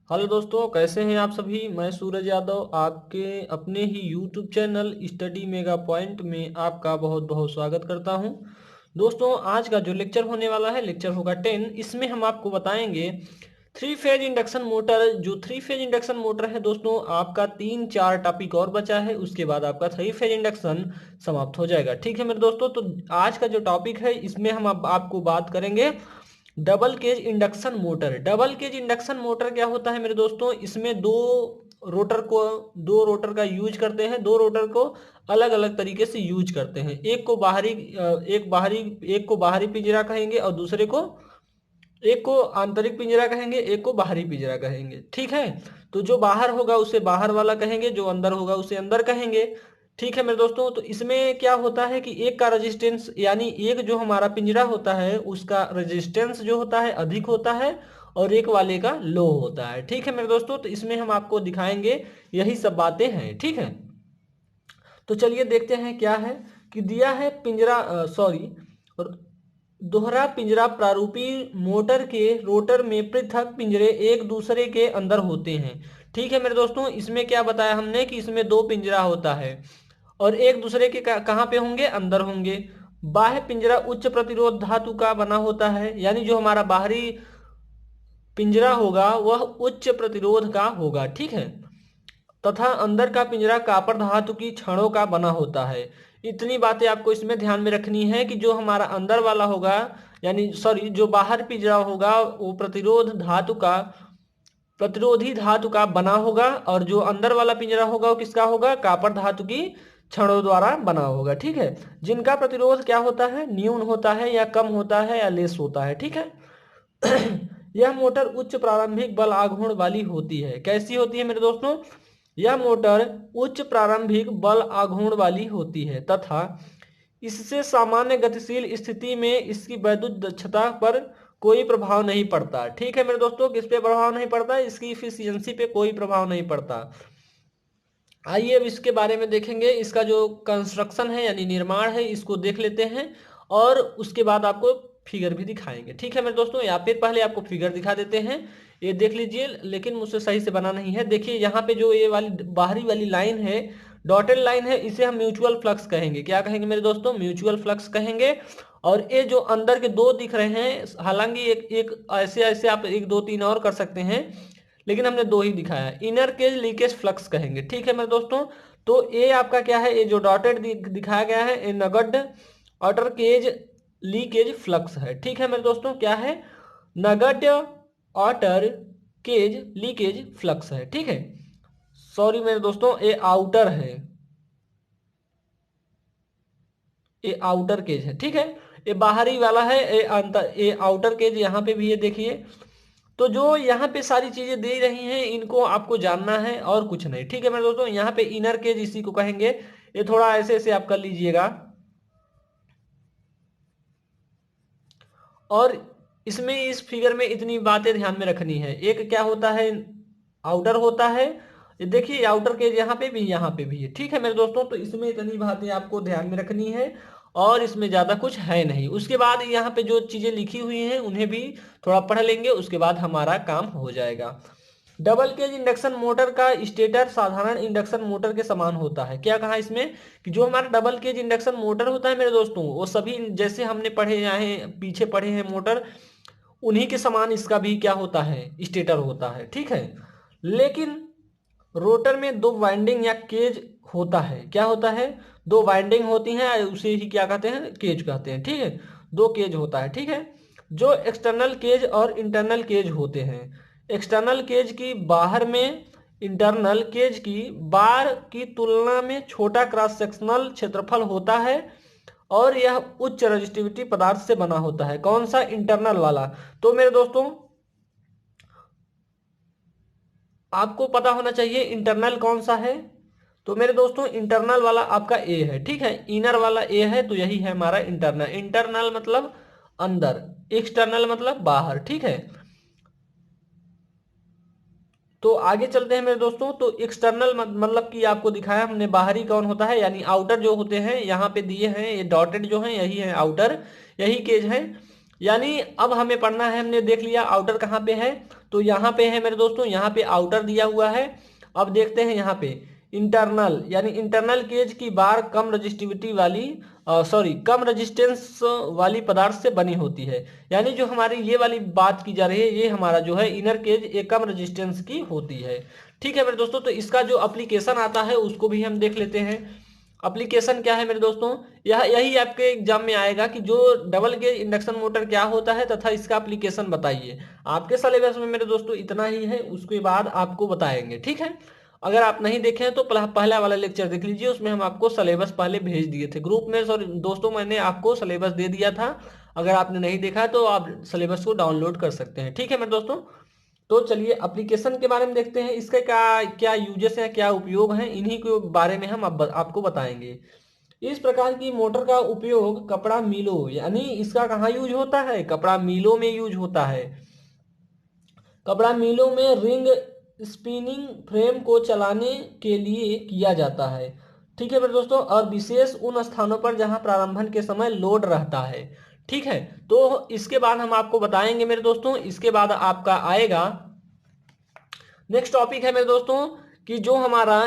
Hello दोस्तों, कैसे हैं आप सभी। मैं सूरज यादव आपके अपने ही YouTube channel study mega point में आपका बहुत बहुत स्वागत करता हूं। दोस्तों, आज का जो लेक्चर होने वाला है, लेक्चर होगा 10। इसमें हम आपको बताएंगे थ्री फेज इंडक्शन मोटर। जो थ्री फेज इंडक्शन मोटर है दोस्तों, आपका 3-4 टॉपिक और बचा है, उसके बाद आपका थ्री फेज इंडक्शन समाप्त हो जाएगा। ठीक है मेरे दोस्तों, तो आज का जो टॉपिक है इसमें हम आपको बात करेंगे double cage induction motor. Double cage induction motor क्या होता है मेरे दोस्तों, इसमें दो रोटर का यूज करते हैं। दो रोटर को अलग अलग तरीके से यूज करते हैं। एक को बाहरी पिंजरा कहेंगे और दूसरे को एक को आंतरिक पिंजरा कहेंगे, एक को बाहरी पिंजरा कहेंगे। ठीक है, तो जो बाहर होगा उसे बाहर वाला कहेंगे, जो अंदर होगा उसे अंदर कहेंगे। ठीक है मेरे दोस्तों, तो इसमें क्या होता है कि एक का रेजिस्टेंस, यानी एक जो हमारा पिंजरा होता है उसका रेजिस्टेंस जो होता है अधिक होता है और एक वाले का लो होता है। ठीक है मेरे दोस्तों, तो इसमें हम आपको दिखाएंगे, यही सब बातें हैं। ठीक है, तो चलिए देखते हैं क्या है कि दिया है दोहरा पिंजरा प्रारूपी मोटर के रोटर में पृथक पिंजरे एक दूसरे के अंदर होते हैं। ठीक है मेरे दोस्तों, इसमें क्या बताया हमने कि इसमें दो पिंजरा होता है और एक दूसरे के कहाँ पे होंगे, अंदर होंगे। बाह्य पिंजरा उच्च प्रतिरोध धातु का बना होता है, यानी जो हमारा बाहरी पिंजरा होगा वह उच्च प्रतिरोध का होगा। ठीक है, तथा अंदर का पिंजरा कॉपर धातु की छड़ों का बना होता है। इतनी बातें आपको इसमें ध्यान में रखनी है कि जो हमारा अंदर वाला होगा, यानी जो बाहर पिंजरा होगा वो प्रतिरोधी धातु का बना होगा और जो अंदर वाला पिंजरा होगा वो किसका होगा, कॉपर धातु की छड़ों द्वारा बना होगा। ठीक है, जिनका प्रतिरोध क्या होता है, न्यून होता है या कम होता है या लेस होता है। ठीक है, यह मोटर उच्च प्रारंभिक बल आघूर्ण वाली होती है। कैसी होती है मेरे दोस्तों, यह मोटर उच्च प्रारंभिक बल आघूर्ण वाली होती है तथा इससे सामान्य गतिशील स्थिति में इसकी वैद्युत दक्षता पर कोई प्रभाव नहीं पड़ता। ठीक है मेरे दोस्तों, किस पे प्रभाव नहीं पड़ता, इसकी इफिशियंसी पे कोई प्रभाव नहीं पड़ता। आइए अब इसके बारे में देखेंगे, इसका जो कंस्ट्रक्शन है यानी निर्माण है इसको देख लेते हैं और उसके बाद आपको फिगर भी दिखाएंगे। ठीक है मेरे दोस्तों, या फिर पहले आपको फिगर दिखा देते हैं, ये देख लीजिए, लेकिन मुझसे सही से बना नहीं है। देखिए यहाँ पे जो ये वाली बाहरी वाली लाइन है, डॉटेड लाइन है, इसे हम म्यूचुअल फ्लक्स कहेंगे। क्या कहेंगे मेरे दोस्तों, म्यूचुअल फ्लक्स कहेंगे। और ये जो अंदर के दो दिख रहे हैं, हालांकि एक एक ऐसे ऐसे आप एक दो तीन और कर सकते हैं, लेकिन हमने दो ही दिखाया। इनर केज लीकेज फ्लक्स कहेंगे। ठीक है मेरे दोस्तों, तो ये आपका क्या है, ये जो डॉटेड दिखाया गया है ये नगण्य आउटर केज लीकेज फ्लक्स है। ठीक है मेरे दोस्तों, क्या है, नगण्य आउटर केज लीकेज फ्लक्स है। ठीक है, सॉरी मेरे दोस्तों, ये आउटर है, ये आउटर केज है। ठीक है, ये बाहरी वाला है, ये आउटर केज यहाँ पे भी ये देखिए। तो जो यहाँ पे सारी चीजें दे रही हैं इनको आपको जानना है और कुछ नहीं। ठीक है मेरे दोस्तों, यहाँ पे इनर केज इसी को कहेंगे। ये थोड़ा ऐसे ऐसे आप कर लीजिएगा। और इसमें इस फिगर में इतनी बातें ध्यान में रखनी है। एक क्या होता है, आउटर होता है, ये देखिए आउटर केज यहाँ पे भी यहाँ पे भी है। ठीक है मेरे दोस्तों, तो इसमें इतनी बातें आपको ध्यान में रखनी है और इसमें ज्यादा कुछ है नहीं। उसके बाद यहाँ पे जो चीजें लिखी हुई हैं उन्हें भी थोड़ा पढ़ लेंगे, उसके बाद हमारा काम हो जाएगा। डबल केज इंडक्शन मोटर का स्टेटर साधारण इंडक्शन मोटर के समान होता है। क्या कहा इसमें कि जो हमारा डबल केज इंडक्शन मोटर होता है मेरे दोस्तों, वो सभी जैसे हमने पढ़े हैं पीछे पढ़े हैं मोटर, उन्हीं के समान इसका भी क्या होता है, स्टेटर होता है। ठीक है, लेकिन रोटर में दो वाइंडिंग या केज होता है। क्या होता है, दो वाइंडिंग होती हैं, उसे ही क्या कहते हैं, केज कहते हैं। ठीक है, दो केज होता है। ठीक है, जो एक्सटर्नल केज और इंटरनल केज होते हैं। एक्सटर्नल केज की बाहर में इंटरनल केज की बार की तुलना में छोटा क्रॉस सेक्शनल क्षेत्रफल होता है और यह उच्च रेजिस्टिविटी पदार्थ से बना होता है। कौन सा, इंटरनल वाला। तो मेरे दोस्तों आपको पता होना चाहिए इंटरनल कौन सा है। तो मेरे दोस्तों इंटरनल वाला आपका ए है। ठीक है, इनर वाला ए है, तो यही है हमारा इंटरनल। इंटरनल मतलब अंदर, एक्सटर्नल मतलब बाहर। ठीक है, तो आगे चलते हैं मेरे दोस्तों। तो एक्सटर्नल मतलब कि आपको दिखाया हमने बाहरी कौन होता है, यानी आउटर जो होते हैं, यहाँ पे दिए हैं ये डॉटेड जो हैं, यही है आउटर, यही केज है। यानी अब हमें पढ़ना है, हमने देख लिया आउटर कहाँ पे है, तो यहाँ पे है मेरे दोस्तों, यहाँ पे आउटर दिया हुआ है। अब देखते हैं यहाँ पे इंटरनल, यानी इंटरनल केज की बार कम रजिस्टिविटी वाली कम रेजिस्टेंस वाली पदार्थ से बनी होती है। यानी जो हमारी ये वाली बात की जा रही है, ये हमारा जो है इनर केज एक कम रेजिस्टेंस की होती है। ठीक है मेरे दोस्तों, तो इसका जो एप्लीकेशन आता है उसको भी हम देख लेते हैं। एप्लीकेशन क्या है मेरे दोस्तों, यह यही आपके एग्जाम में आएगा कि जो डबल गेज इंडक्शन मोटर क्या होता है तथा इसका एप्लीकेशन बताइए। आपके सिलेबस में मेरे दोस्तों इतना ही है, उसके बाद आपको बताएंगे। ठीक है, अगर आप नहीं देखे हैं तो पहला वाला लेक्चर देख लीजिए, उसमें हम आपको सिलेबस पहले भेज दिए थे ग्रुप में। सॉरी दोस्तों, मैंने आपको सिलेबस दे दिया था, अगर आपने नहीं देखा तो आप सिलेबस को डाउनलोड कर सकते हैं। ठीक है मेरे दोस्तों, तो चलिए एप्लीकेशन के बारे में देखते हैं, इसके क्या क्या यूजेस हैं, क्या उपयोग हैं, इन्हीं के बारे में हम आपको बताएंगे। इस प्रकार की मोटर का उपयोग कपड़ा मिलों, यानी इसका कहाँ यूज होता है, कपड़ा मिलों में यूज होता है। कपड़ा मिलों में रिंग स्पिनिंग फ्रेम को चलाने के लिए किया जाता है। ठीक है मेरे दोस्तों, और विशेष उन स्थानों पर जहां प्रारंभन के समय लोड रहता है। ठीक है, तो इसके बाद हम आपको बताएंगे मेरे दोस्तों। इसके बाद आपका आएगा नेक्स्ट टॉपिक है मेरे दोस्तों कि जो हमारा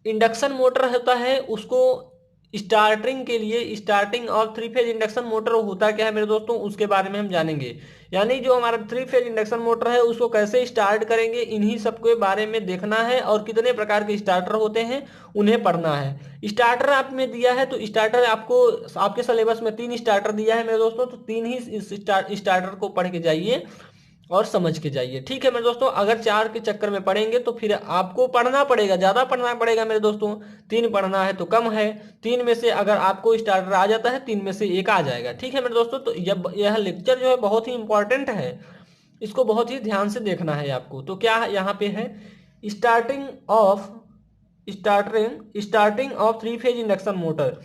इंडक्शन मोटर होता है उसको स्टार्टिंग के लिए, स्टार्टिंग और थ्री फेज इंडक्शन मोटर होता क्या है मेरे दोस्तों, उसके बारे में हम जानेंगे। यानी जो हमारा थ्री फेज इंडक्शन मोटर है उसको कैसे स्टार्ट करेंगे, इन्हीं सब के बारे में देखना है, और कितने प्रकार के स्टार्टर होते हैं उन्हें पढ़ना है। स्टार्टर आप में दिया है, तो स्टार्टर आपको आपके सिलेबस में 3 स्टार्टर दिया है मेरे दोस्तों, तो 3 ही स्टार्टर को पढ़ के जाइए और समझ के जाइए। ठीक है मेरे दोस्तों, अगर 4 के चक्कर में पढ़ेंगे तो फिर आपको पढ़ना पड़ेगा, ज्यादा पढ़ना पड़ेगा मेरे दोस्तों। 3 पढ़ना है तो कम है, 3 में से अगर आपको स्टार्टर आ जाता है 3 में से 1 आ जाएगा। ठीक है मेरे दोस्तों, तो यह लेक्चर जो है बहुत ही इंपॉर्टेंट है, इसको बहुत ही ध्यान से देखना है आपको। तो क्या यहाँ पे है, starting of starting of three phase induction motor.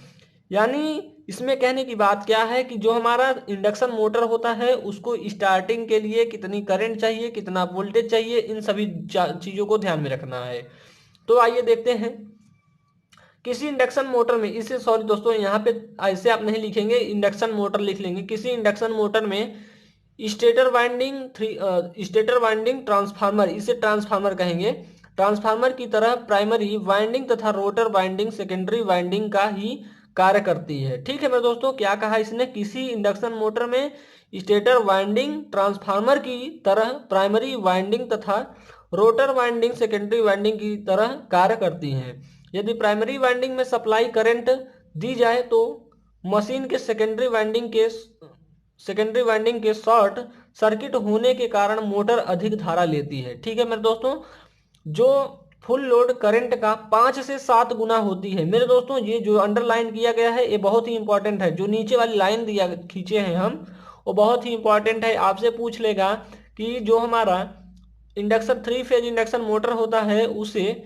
यानी इसमें कहने की बात क्या है कि जो हमारा इंडक्शन मोटर होता है उसको स्टार्टिंग के लिए कितनी करंट चाहिए, कितना वोल्टेज चाहिए, इन सभी चीजों को ध्यान में रखना है। तो आइए देखते हैं। किसी इंडक्शन मोटर में, इसे सॉरी दोस्तों यहाँ पे ऐसे आप नहीं लिखेंगे, इंडक्शन मोटर लिख लेंगे। किसी इंडक्शन मोटर में स्टेटर वाइंडिंग ट्रांसफार्मर, इसे ट्रांसफार्मर कहेंगे, ट्रांसफार्मर की तरह प्राइमरी वाइंडिंग तथा रोटर वाइंडिंग सेकेंडरी वाइंडिंग का ही कार्य करती है। ठीक है मेरे दोस्तों, क्या कहा इसने, किसी इंडक्शन मोटर में स्टेटर वाइंडिंग ट्रांसफार्मर की तरह प्राइमरी वाइंडिंग तथा रोटर वाइंडिंग सेकेंडरी वाइंडिंग की तरह कार्य करती हैं। यदि प्राइमरी वाइंडिंग में सप्लाई करंट दी जाए तो मशीन के सेकेंडरी वाइंडिंग के शॉर्ट सर्किट होने के कारण मोटर अधिक धारा लेती है। ठीक है मेरे दोस्तों, जो फुल लोड करंट का 5 से 7 गुना होती है। मेरे दोस्तों ये जो अंडरलाइन किया गया है ये बहुत ही इंपॉर्टेंट है, जो नीचे वाली लाइन दिया खींचे हैं हम वो बहुत ही इंपॉर्टेंट है। आपसे पूछ लेगा कि जो हमारा induction three phase induction motor होता है उसे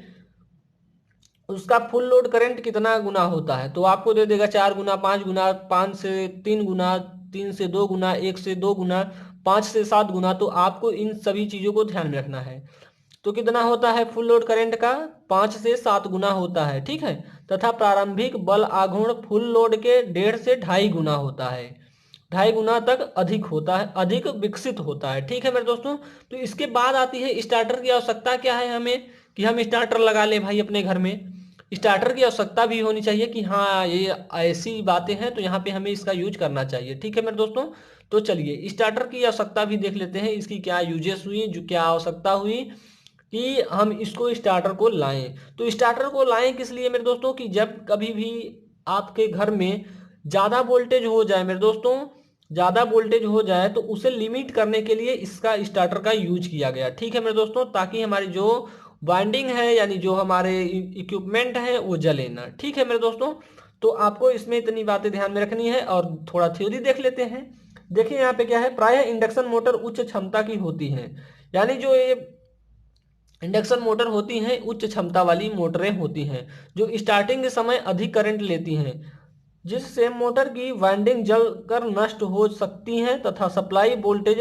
उसका फुल लोड करंट कितना गुना होता है, तो आपको दे देगा 4 गुना, 5 गुना, 5 से 3 गुना, 3 से 2 गुना, 1 से 2 गुना, 5 से 7 गुना। तो आपको इन सभी चीजों को ध्यान में रखना है। तो कितना होता है फुल लोड करंट का, 5 से 7 गुना होता है। ठीक है, तथा प्रारंभिक बल आघूर्ण फुल लोड के 1.5 से 2.5 गुना होता है, 2.5 गुना तक अधिक होता है, अधिक विकसित होता है। ठीक है मेरे दोस्तों, तो इसके बाद आती है स्टार्टर की आवश्यकता क्या है हमें, कि हम स्टार्टर लगा ले भाई अपने घर में। स्टार्टर की आवश्यकता भी होनी चाहिए कि हाँ ये ऐसी बातें हैं तो यहाँ पे हमें इसका यूज करना चाहिए। ठीक है मेरे दोस्तों, तो चलिए स्टार्टर की आवश्यकता भी देख लेते हैं, इसकी क्या यूजेस हुई, जो क्या आवश्यकता हुई कि हम इसको स्टार्टर को लाएं। तो स्टार्टर को लाएं किस लिए मेरे दोस्तों, कि जब कभी भी आपके घर में ज़्यादा वोल्टेज हो जाए मेरे दोस्तों, ज़्यादा वोल्टेज हो जाए तो उसे लिमिट करने के लिए इसका स्टार्टर का यूज किया गया। ठीक है मेरे दोस्तों, ताकि हमारी जो वाइंडिंग है यानी जो हमारे इक्विपमेंट है वो जले ना। ठीक है मेरे दोस्तों, तो आपको इसमें इतनी बातें ध्यान में रखनी है। और थोड़ा थ्योरी देख लेते हैं। देखिए यहाँ पे क्या है, प्रायः इंडक्शन मोटर उच्च क्षमता की होती हैं। यानी जो ये इंडक्शन मोटर होती हैं उच्च क्षमता वाली मोटरें होती हैं जो स्टार्टिंग के समय अधिक करंट लेती हैं, जिससे मोटर की वाइंडिंग जलकर नष्ट हो सकती हैं तथा सप्लाई वोल्टेज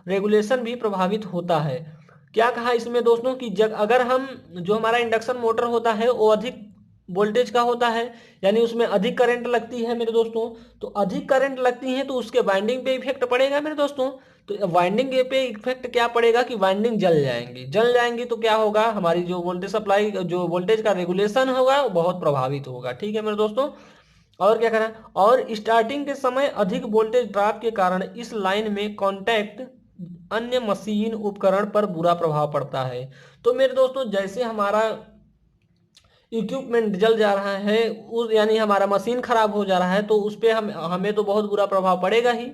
रेगुलेशन भी प्रभावित होता है। क्या कहा इसमें दोस्तों कि जब अगर हम जो हमारा इंडक्शन मोटर होता है वो अधिक वोल्टेज का होता है, यानी उसमें अधिक करंट लगती है मेरे दोस्तों। तो अधिक करंट लगती है तो उसके वाइंडिंग पे इफेक्ट पड़ेगा मेरे दोस्तों। तो वाइंडिंग पे इफेक्ट क्या पड़ेगा कि वाइंडिंग जल जाएंगी तो क्या होगा, हमारी जो वोल्टेज सप्लाई, जो वोल्टेज का रेगुलेशन होगा वो बहुत प्रभावित होगा। ठीक है मेरे दोस्तों। और क्या करें, और स्टार्टिंग के समय अधिक वोल्टेज ड्रॉप के कारण इस लाइन में कांटेक्ट अन्य मशीन उपकरण पर बुरा प्रभाव पड़ता है। तो मेरे दोस्तों जैसे हमारा इक्विपमेंट जल जा रहा है, उस यानी हमारा मशीन खराब हो जा रहा है, तो उस पर हमें तो बहुत बुरा प्रभाव पड़ेगा ही।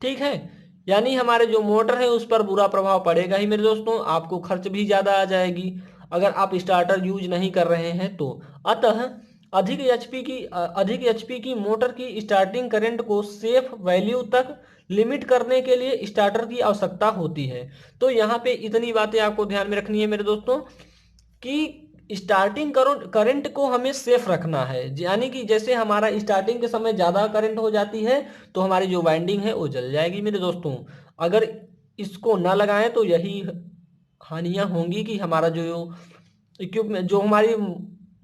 ठीक है, यानी हमारे जो मोटर है उस पर बुरा प्रभाव पड़ेगा ही मेरे दोस्तों। आपको खर्च भी ज़्यादा आ जाएगी अगर आप स्टार्टर यूज नहीं कर रहे हैं तो। अतः अधिक एचपी की मोटर की स्टार्टिंग करंट को सेफ वैल्यू तक लिमिट करने के लिए स्टार्टर की आवश्यकता होती है। तो यहाँ पे इतनी बातें आपको ध्यान में रखनी है मेरे दोस्तों कि स्टार्टिंग करंट को हमें सेफ रखना है, यानी कि जैसे हमारा स्टार्टिंग के समय ज़्यादा करंट हो जाती है तो हमारी जो वाइंडिंग है वो जल जाएगी मेरे दोस्तों। अगर इसको ना लगाएं तो यही हानियां होंगी कि हमारा जो इक्विपमेंट, जो हमारी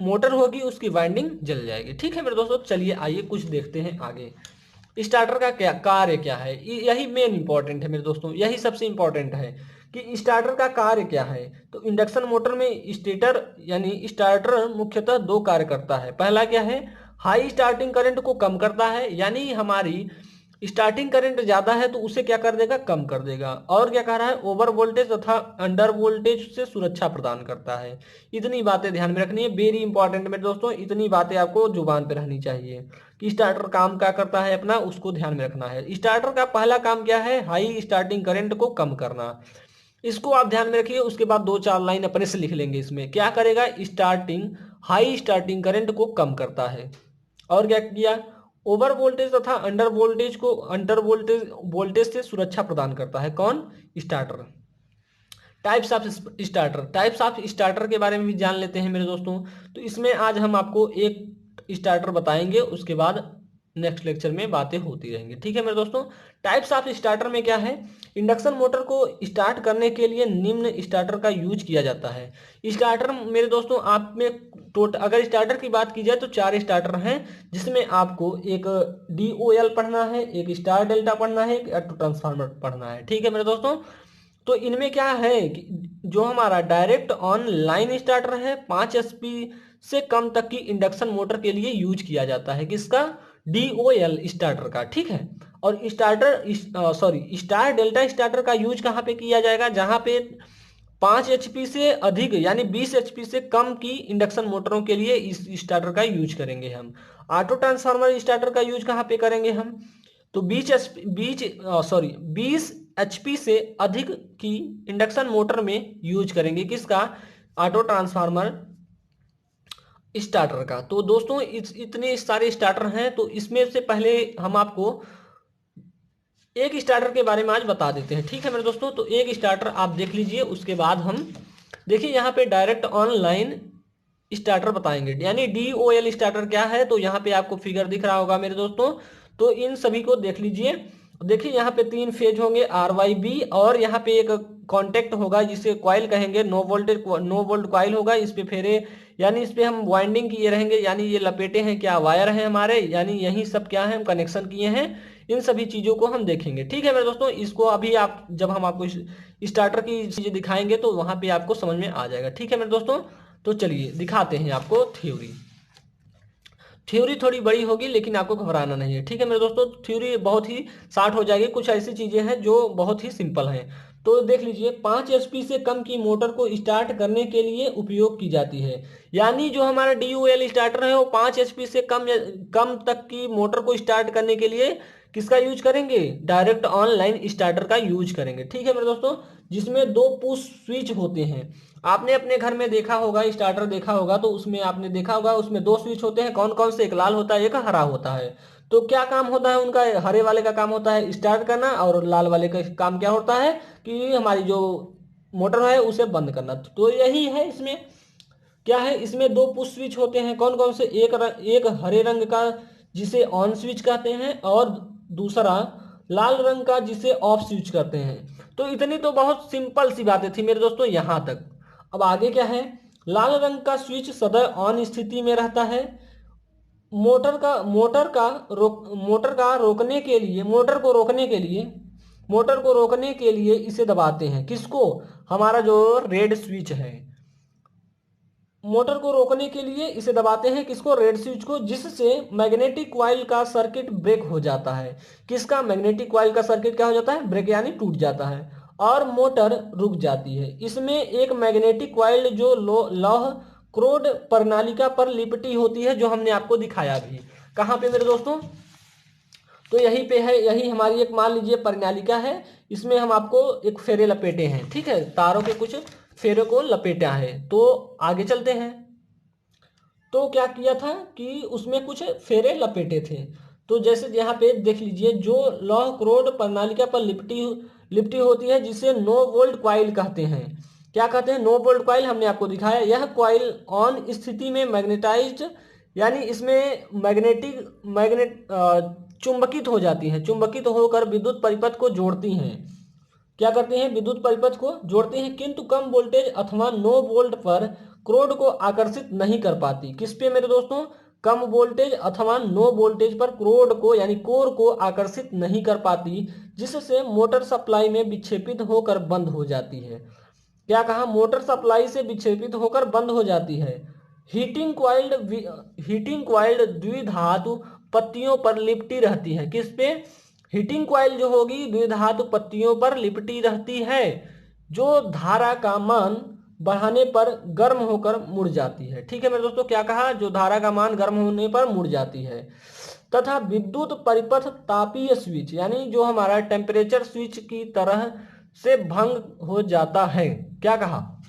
मोटर होगी उसकी वाइंडिंग जल जाएगी। ठीक है मेरे दोस्तों, चलिए आइए कुछ देखते हैं आगे। स्टार्टर का क्या कार्य क्या है, यही मेन इंपॉर्टेंट है मेरे दोस्तों, यही सबसे इंपॉर्टेंट है कि स्टार्टर का कार्य क्या है। तो इंडक्शन मोटर में स्टेटर यानी स्टार्टर मुख्यतः दो कार्य करता है। पहला क्या है, हाई स्टार्टिंग करंट को कम करता है, यानी हमारी स्टार्टिंग करंट ज्यादा है तो उसे क्या कर देगा, कम कर देगा। और क्या कह रहा है, ओवर वोल्टेज तथा अंडर वोल्टेज से सुरक्षा प्रदान करता है। इतनी बातें ध्यान में रखनी है, वेरी इंपॉर्टेंट मेरे दोस्तों, इतनी बातें आपको जुबान पे रहनी चाहिए कि स्टार्टर काम क्या करता है अपना, उसको ध्यान में रखना है। स्टार्टर का पहला काम क्या है, हाई स्टार्टिंग करंट को कम करना, इसको आप ध्यान में रखिए। उसके बाद दो चार लाइन अपने से लिख लेंगे, इसमें क्या करेगा, हाई स्टार्टिंग करंट को कम करता है। और क्या किया, ओवर वोल्टेज तथा अंडर वोल्टेज से सुरक्षा प्रदान करता है। कौन, स्टार्टर। टाइप्स ऑफ स्टार्टर के बारे में भी जान लेते हैं मेरे दोस्तों। तो इसमें आज हम आपको एक स्टार्टर बताएंगे, उसके बाद नेक्स्ट लेक्चर में बातें होती रहेंगी। ठीक है मेरे दोस्तों। टाइप्स ऑफ स्टार्टर में क्या है, इंडक्शन मोटर को स्टार्ट करने के लिए निम्न स्टार्टर का यूज किया जाता है। स्टार्टर मेरे दोस्तों आप में अगर स्टार्टर की बात की जाए तो चार स्टार्टर हैं, जिसमें आपको एक DOL पढ़ना है, एक स्टार डेल्टा पढ़ना है, एक ऑटो ट्रांसफार्मर पढ़ना है। ठीक है मेरे दोस्तों। तो इनमें क्या है कि जो हमारा डायरेक्ट ऑन लाइन स्टार्टर है 5 HP से कम तक की इंडक्शन मोटर के लिए यूज किया जाता है, किसका, DOL स्टार्टर का। ठीक है। और स्टार डेल्टा स्टार्टर का यूज कहाँ पे किया जाएगा, जहां पे 5 HP से अधिक यानी 20 HP से कम की इंडक्शन मोटरों के लिए इस स्टार्टर का यूज करेंगे हम। ऑटो ट्रांसफार्मर स्टार्टर का यूज कहाँ पे करेंगे हम, तो 20 HP से अधिक की इंडक्शन मोटर में यूज करेंगे, किसका, ऑटो ट्रांसफार्मर स्टार्टर का। तो दोस्तों इतने सारे स्टार्टर हैं, तो इसमें से पहले हम आपको एक स्टार्टर के बारे में आज बता देते हैं। ठीक है मेरे दोस्तों। तो एक स्टार्टर आप देख लीजिए, उसके बाद हम देखिए यहाँ पे डायरेक्ट ऑनलाइन स्टार्टर बताएंगे, यानी DOL स्टार्टर क्या है। तो यहाँ पे आपको फिगर दिख रहा होगा मेरे दोस्तों, तो इन सभी को देख लीजिए। देखिए यहाँ पे 3 फेज होंगे RYB, और यहाँ पे एक कॉन्टेक्ट होगा जिसे कॉइल कहेंगे, नो वोल्ट कॉइल होगा। इस पे फेरे यानी इस पे हम वाइंडिंग किए रहेंगे, यानी ये लपेटे हैं क्या, वायर हैं हमारे, यानी यही सब क्या है, हम कनेक्शन किए हैं। इन सभी चीजों को हम देखेंगे। ठीक है मेरे दोस्तों। इसको अभी आप जब हम आपको स्टार्टर की चीजें दिखाएंगे तो वहां पे आपको समझ में आ जाएगा। ठीक है मेरे दोस्तों। तो चलिए दिखाते हैं आपको थ्योरी थोड़ी बड़ी होगी, लेकिन आपको घबराना नहीं है। ठीक है मेरे दोस्तों। थ्योरी बहुत ही शार्ट हो जाएगी, कुछ ऐसी चीजें हैं जो बहुत ही सिंपल हैं। तो देख लीजिए, 5 HP से कम की मोटर को स्टार्ट करने के लिए उपयोग की जाती है, यानी जो हमारा DOL स्टार्टर है वो 5 HP से कम तक की मोटर को स्टार्ट करने के लिए किसका यूज करेंगे, डायरेक्ट ऑनलाइन स्टार्टर का यूज करेंगे। ठीक है मेरे दोस्तों। जिसमें 2 पुश स्विच होते हैं। आपने अपने घर में देखा होगा, स्टार्टर देखा होगा, तो उसमें आपने देखा होगा उसमें 2 स्विच होते हैं। कौन कौन से, एक लाल होता है, एक हरा होता है। तो क्या काम होता है उनका, हरे वाले का काम होता है स्टार्ट करना, और लाल वाले का काम क्या होता है कि हमारी जो मोटर है उसे बंद करना। तो यही है, इसमें क्या है, इसमें 2 पुश स्विच होते हैं। कौन कौन से, एक हरे रंग का जिसे ऑन स्विच कहते हैं, और दूसरा लाल रंग का जिसे ऑफ स्विच कहते हैं। तो इतनी तो बहुत सिंपल सी बातें थी मेरे दोस्तों यहाँ तक। अब आगे क्या है, लाल रंग का स्विच सदैव ऑन स्थिति में रहता है। मोटर का रोकने के लिए मोटर को रोकने के लिए इसे दबाते हैं। किसको? हमारा जो रेड स्विच है, मोटर को रोकने के लिए इसे दबाते हैं। किसको? रेड स्विच को, जिससे मैग्नेटिक कॉइल का सर्किट ब्रेक हो जाता है। किसका? मैग्नेटिक कॉइल का सर्किट क्या हो जाता है? ब्रेक यानी टूट जाता है और मोटर रुक जाती है। इसमें एक मैग्नेटिक कॉइल जो लौह क्रोड प्रणालिका पर लिपटी होती है, जो हमने आपको दिखाया भी। कहाँ पे मेरे दोस्तों? तो यहीं पे है, यही हमारी एक मान लीजिए प्रणालिका है। इसमें हम आपको एक फेरे लपेटे हैं, ठीक है, तारों के कुछ फेरे को लपेटा है। तो आगे चलते हैं। तो क्या किया था कि उसमें कुछ फेरे लपेटे थे। तो जैसे यहाँ पे देख लीजिए, जो लौह क्रोड प्रणालिका पर लिपटी लिपटी होती है, जिसे नो वोल्ट कॉइल कहते हैं। क्या कहते हैं? नो वोल्ट कॉइल हमने आपको दिखाया। यह कॉइल ऑन स्थिति में मैग्नेटाइज्ड, यानी इसमें मैग्नेट चुंबकित हो जाती हैं। चुंबकित होकर विद्युत परिपथ को जोड़ती हैं। क्या करते हैं? विद्युत परिपथ को जोड़ते हैं, किंतु कम वोल्टेज अथवा नो वोल्ट पर क्रोड को आकर्षित नहीं कर पाती। किस पे मेरे दोस्तों? कम वोल्टेज अथवा नो वोल्टेज पर क्रोड को यानी कोर को आकर्षित नहीं कर पाती, जिससे मोटर सप्लाई में विक्षेपित होकर बंद हो जाती है। क्या कहा? मोटर सप्लाई से विक्षेपित होकर बंद हो जाती है। हीटिंग क्वाइल्ड द्विधातु पत्तियों पर लिपटी रहती है। किस पे? हीटिंग क्वाइल जो होगी द्विधातु पत्तियों पर लिपटी रहती है, जो धारा का मान बढ़ाने पर गर्म होकर मुड़ जाती है। ठीक है मेरे दोस्तों, क्या कहा? जो धारा का मान गर्म होने पर मुड़ जाती है। तथा विद्युत परिपथ तापीय स्विच, यानी जो हमारा टेम्परेचर स्विच की तरह से भंग हो जाता है। क्या कहा?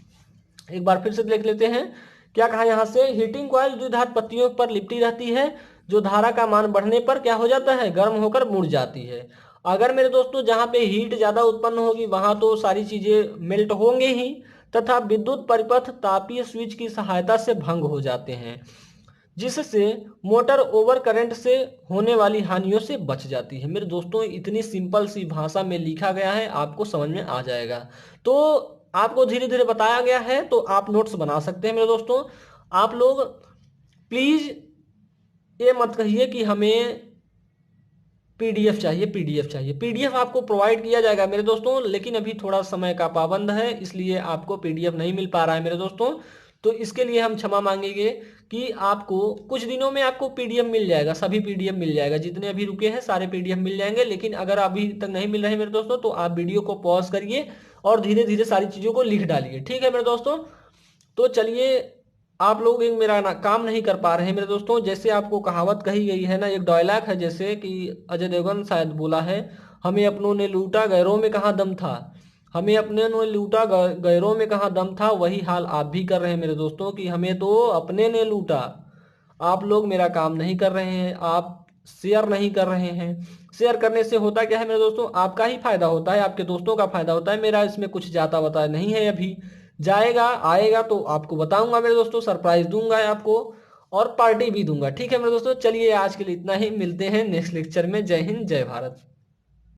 एक बार फिर से देख लेते हैं। क्या कहा यहाँ से? हीटिंग कॉइल द्विधात पत्तियों पर लिपटी रहती है, जो धारा का मान बढ़ने पर क्या हो जाता है? गर्म होकर मुड़ जाती है। अगर मेरे दोस्तों जहाँ पे हीट ज्यादा उत्पन्न होगी, वहां तो सारी चीजें मेल्ट होंगे ही, तथा विद्युत परिपथ तापीय स्विच की सहायता से भंग हो जाते हैं, जिससे मोटर ओवर करंट से होने वाली हानियों से बच जाती है। मेरे दोस्तों इतनी सिंपल सी भाषा में लिखा गया है, आपको समझ में आ जाएगा। तो आपको धीरे धीरे बताया गया है, तो आप नोट्स बना सकते हैं मेरे दोस्तों। आप लोग प्लीज ये मत कहिए कि हमें पीडीएफ चाहिए, पीडीएफ चाहिए। पीडीएफ आपको प्रोवाइड किया जाएगा मेरे दोस्तों, लेकिन अभी थोड़ा समय का पाबंद है, इसलिए आपको पीडीएफ नहीं मिल पा रहा है मेरे दोस्तों। तो इसके लिए हम क्षमा मांगेंगे कि आपको कुछ दिनों में आपको पीडीएफ मिल जाएगा, सभी पीडीएफ मिल जाएगा, जितने अभी रुके हैं सारे पीडीएफ मिल जाएंगे। लेकिन अगर अभी तक नहीं मिल रहे मेरे दोस्तों, तो आप वीडियो को पॉज करिए और धीरे धीरे सारी चीज़ों को लिख डालिए। ठीक है मेरे दोस्तों? तो चलिए, आप लोग एक मेरा काम नहीं कर पा रहे हैं मेरे दोस्तों। जैसे आपको कहावत कही गई है ना, एक डायलॉग है, जैसे कि अजय देवगन शायद बोला है, हमें अपनों ने लूटा गैरों में कहाँ दम था। हमें अपने ने लूटा गैरों में कहाँ दम था, वही हाल आप भी कर रहे हैं मेरे दोस्तों, कि हमें तो अपने ने लूटा। आप लोग मेरा काम नहीं कर रहे हैं, आप शेयर नहीं कर रहे हैं। शेयर करने से होता क्या है मेरे दोस्तों? आपका ही फायदा होता है, आपके दोस्तों का फायदा होता है। मेरा इसमें कुछ जाता वाता नहीं है। अभी जाएगा आएगा तो आपको बताऊंगा मेरे दोस्तों, सरप्राइज दूंगा आपको और पार्टी भी दूंगा। ठीक है मेरे दोस्तों, चलिए आज के लिए इतना ही, मिलते हैं नेक्स्ट लेक्चर में। जय हिंद, जय भारत।